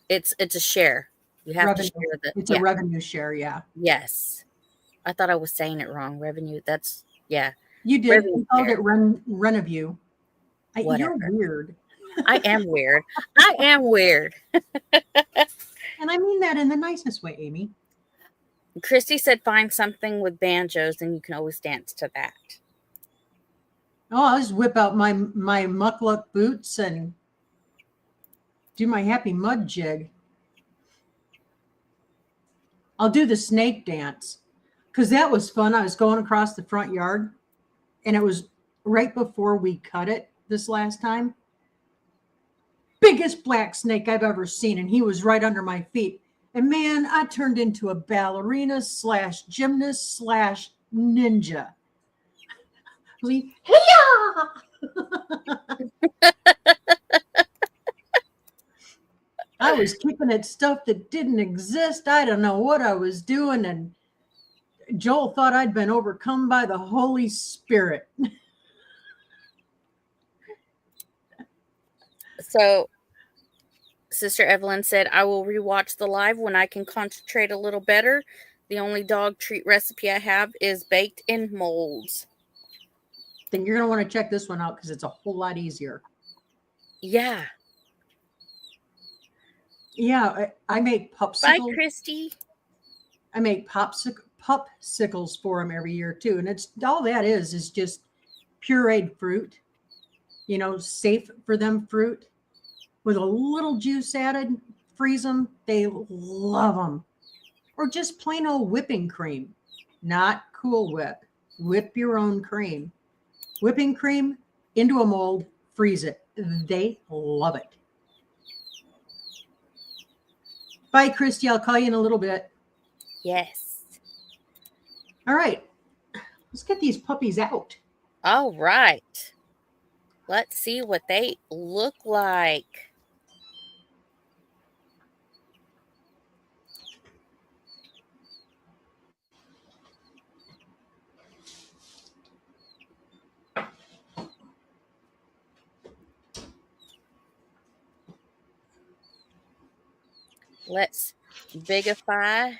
It's a share. You have to Revenue. share the It's a yeah. revenue share, yeah. Yes. I thought I was saying it wrong. Revenue. That's yeah. You did. Revenue You called it share. Reneview. You're Whatever. weird. I am weird. I am weird. And I mean that in the nicest way, Amy. Christy said find something with banjos and you can always dance to that. Oh, I'll just whip out my muckluck boots and do my happy mud jig. I'll do the snake dance because that was fun. I was going across the front yard and it was right before we cut it this last time. Biggest black snake I've ever seen. And he was right under my feet. And man, I turned into a ballerina / gymnast / ninja. Like, I was kicking at stuff that didn't exist. I don't know what I was doing. And Joel thought I'd been overcome by the Holy Spirit. So Sister Evelyn said, I will rewatch the live when I can concentrate a little better. The only dog treat recipe I have is baked in molds. Then you're going to want to check this one out because it's a whole lot easier. Yeah. Yeah, I make popsicles. Bye, Christy. I make popsicles for them every year too. And it's all that is just pureed fruit, safe for them fruit with a little juice added. Freeze them. They love them. Or just plain old whipping cream, not Cool Whip. Whip your own cream. Whipping cream into a mold, freeze it. They love it. Bye, Christy. I'll call you in a little bit. Yes. All right. Let's get these puppies out. All right. Let's see what they look like. Let's bigify.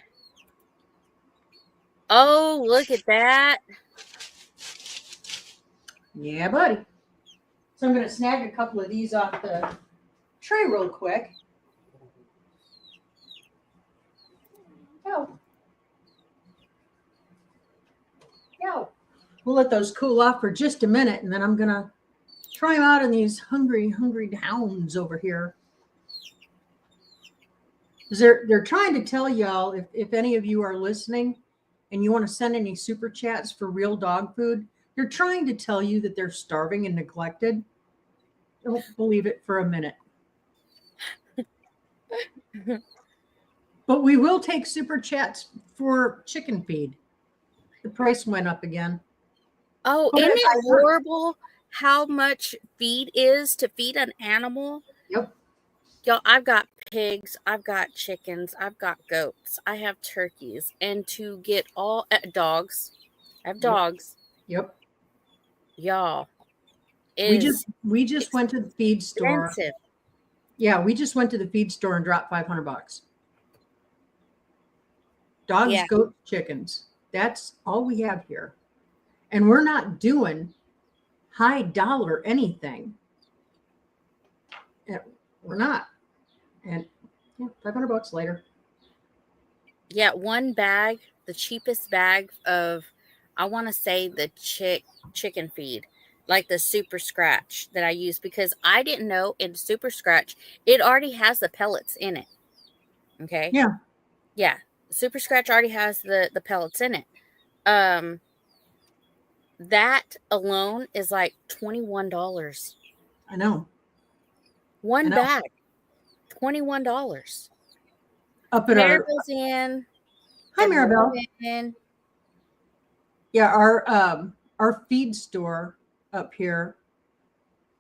Oh, look at that. Yeah, buddy. So I'm going to snag a couple of these off the tray real quick. Go. Go. We'll let those cool off for just a minute, and then I'm going to try them out on these hungry hounds over here. They're trying to tell y'all, if any of you are listening and you want to send any super chats for real dog food, they're trying to tell you that they're starving and neglected. Don't believe it for a minute. But we will take super chats for chicken feed. The price went up again. Oh, But isn't I it heard- horrible how much feed is to feed an animal? Yep. Y'all, I've got pigs, I've got chickens, I've got goats, I have turkeys, and to get all dogs, I have dogs, Yep. y'all, We is just went to the feed store. expensive. Yeah, we just went to the feed store and dropped $500. Dogs, Yeah. goats, chickens. That's all we have here. And we're not doing high dollar anything. We're not. And yeah, $500 later. Yeah, one bag, the cheapest bag of, I want to say the chicken feed, like the Super Scratch that I use, because I didn't know in Super Scratch it already has the pellets in it. Okay. Yeah. Yeah, Super Scratch already has the pellets in it. That alone is like $21. I know. One I know. bag, $21. Up at our Maribel's in. Hi Good Maribel. morning. Yeah, our feed store up here,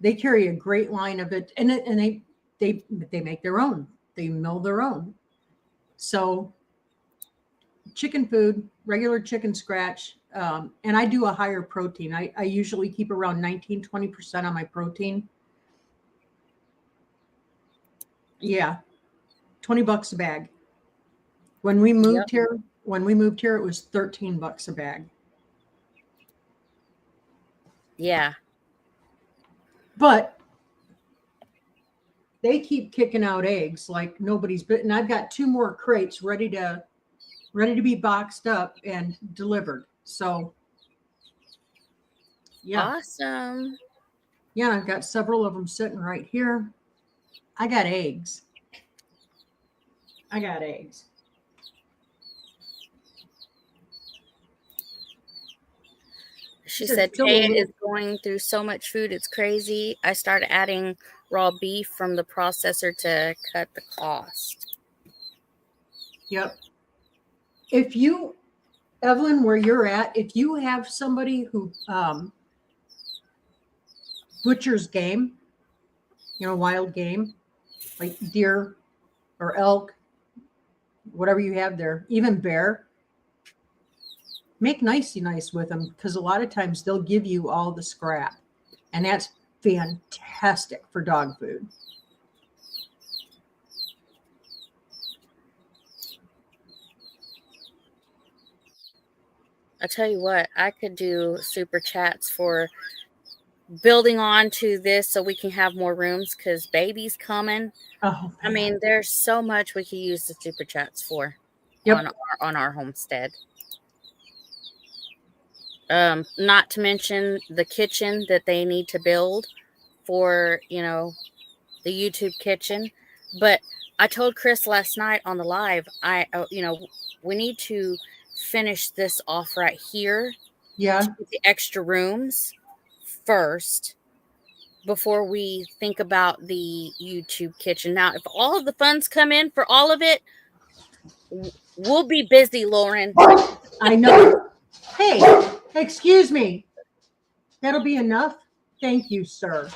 they carry a great line of it, and they make their own. They mill their own. So chicken food, regular chicken scratch, and I do a higher protein. I usually keep around 19-20% on my protein. Yeah, $20 a bag. When we moved here, it was $13 a bag. Yeah. But they keep kicking out eggs like nobody's bit, and I've got 2 more crates ready to be boxed up and delivered. So yeah. Awesome. Yeah, I've got several of them sitting right here. I got eggs. She These are said still a Taya little- is going through so much food, it's crazy. I started adding raw beef from the processor to cut the cost. Yep. If you, Evelyn, where you're at, if you have somebody who butchers game, wild game, like deer or elk, whatever you have there, even bear, make nicey nice with them, because a lot of times they'll give you all the scrap, and that's fantastic for dog food. I tell you what, I could do super chats for building on to this so we can have more rooms, because baby's coming. Oh, I mean, there's so much we could use the super chats for. Yep. on our homestead. Not to mention the kitchen that they need to build for, the YouTube kitchen. But I told Chris last night on the live, we need to finish this off right here. Yeah. To get the extra rooms first before we think about the YouTube kitchen. Now, if all of the funds come in for all of it, we'll be busy, Lauren. I know. Hey, excuse me. That'll be enough? Thank you, sir.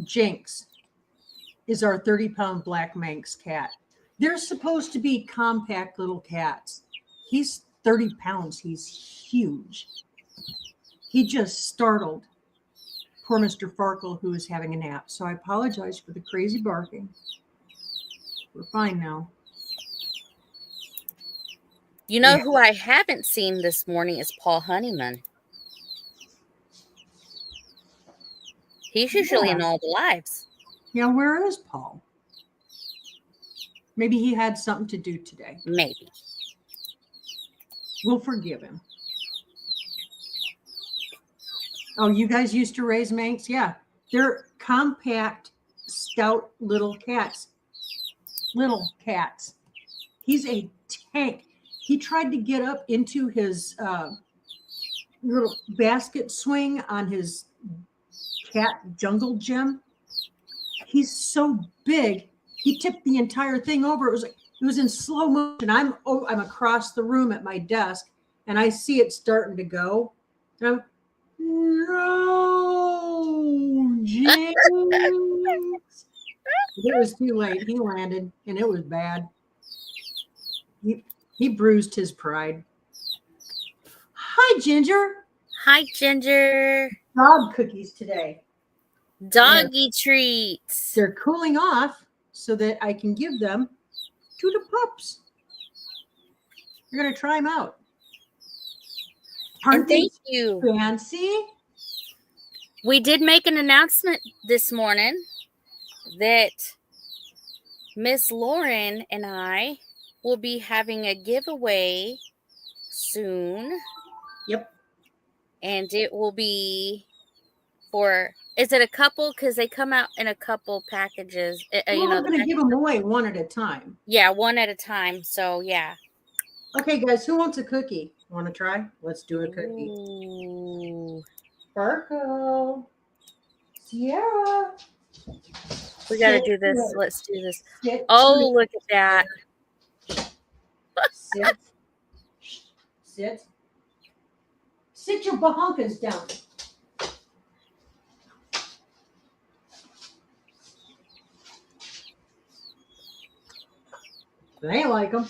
Jinx is our 30-pound black Manx cat. They're supposed to be compact little cats. He's 30 pounds. He's huge. He just startled poor Mr. Farkle, who is having a nap. So I apologize for the crazy barking. We're fine now. You know who I haven't seen this morning is Paul Honeyman. He's usually in all the lives. Yeah, where is Paul? Maybe he had something to do today. Maybe. We'll forgive him. Oh, you guys used to raise Manx? Yeah. They're compact, stout little cats. Little cats. He's a tank. He tried to get up into his little basket swing on his cat jungle gym. He's so big. He tipped the entire thing over. It was in slow motion. I'm across the room at my desk, and I see it starting to go. And I'm, no, James. It was too late. He landed, and it was bad. He bruised his pride. Hi, Ginger. Hi, Ginger. Dog cookies today. Doggie Treats. They're cooling off so that I can give them to the pups. You're going to try them out. And thank you. Fancy. We did make an announcement this morning that Miss Lauren and I will be having a giveaway soon. Yep. And it will be for, is it a couple? Because they come out in a couple packages. We're going to give them away one at a time. Yeah, one at a time. So, yeah. Okay, guys, who wants a cookie? Want to try? Let's do a cookie. Ooh. Sparkle. Sierra. We got to do this. Let's do this. Sit. Oh, look at that. Sit. Sit. Sit your bahunkas down. They like them.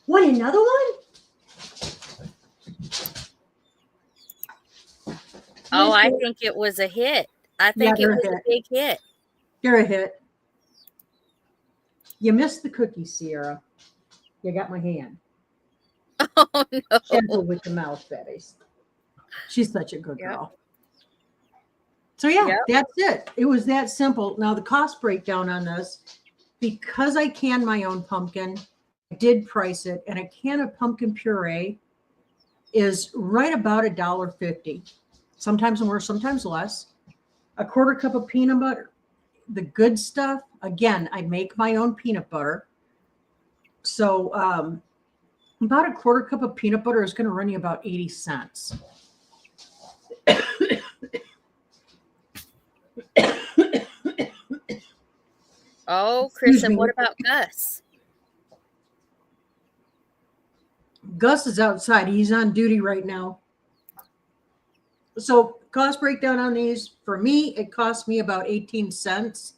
Want another one? Oh, I think it was a hit. I think it was a big hit. You're a hit. You missed the cookie, Sierra. You got my hand. Oh, no. Gentle with the mouth, Betty. She's such a good girl. So, yeah, that's it. It was that simple. Now, the cost breakdown on this, because I can my own pumpkin, I did price it, and a can of pumpkin puree is right about $1.50. Sometimes more, sometimes less. A quarter cup of peanut butter. The good stuff, again, I make my own peanut butter. So about a quarter cup of peanut butter is going to run you about 80 cents. Oh, Chris, and what about Gus? Gus is outside. He's on duty right now. So cost breakdown on these, for me, it cost me about 18 cents.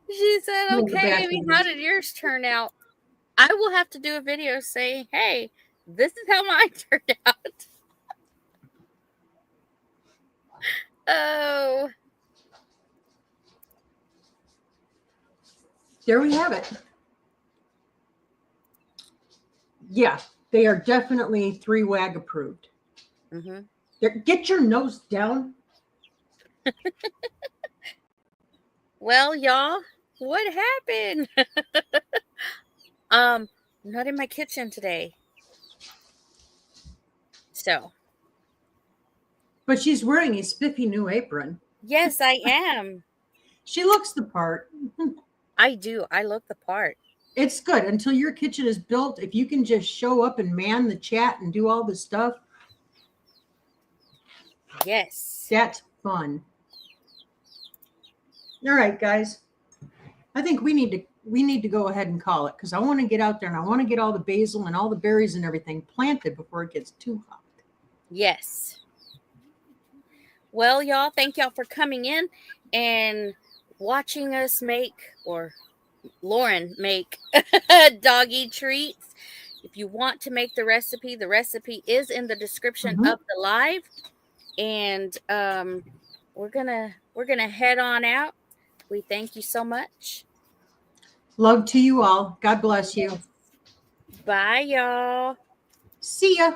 She said, okay, Amy, how did yours turn out? I will have to do a video saying, hey, this is how mine turned out. Oh. There we have it. Yeah, they are definitely 3WAG approved. Mm-hmm. Get your nose down. Well, y'all, what happened? Not in my kitchen today. So. But she's wearing a spiffy new apron. Yes, I am. She looks the part. I do. I look the part. It's good until your kitchen is built. If you can just show up and man the chat and do all the stuff. Yes. That's fun. All right, guys. I think we need to go ahead and call it because I want to get out there and I want to get all the basil and all the berries and everything planted before it gets too hot. Yes. Well, y'all, thank y'all for coming in and watching us make, or Lauren make, Doggie Treats. If you want to make the recipe is in the description of the live. And we're gonna head on out. We thank you so much. Love to you all. God bless you. Bye, y'all. See ya.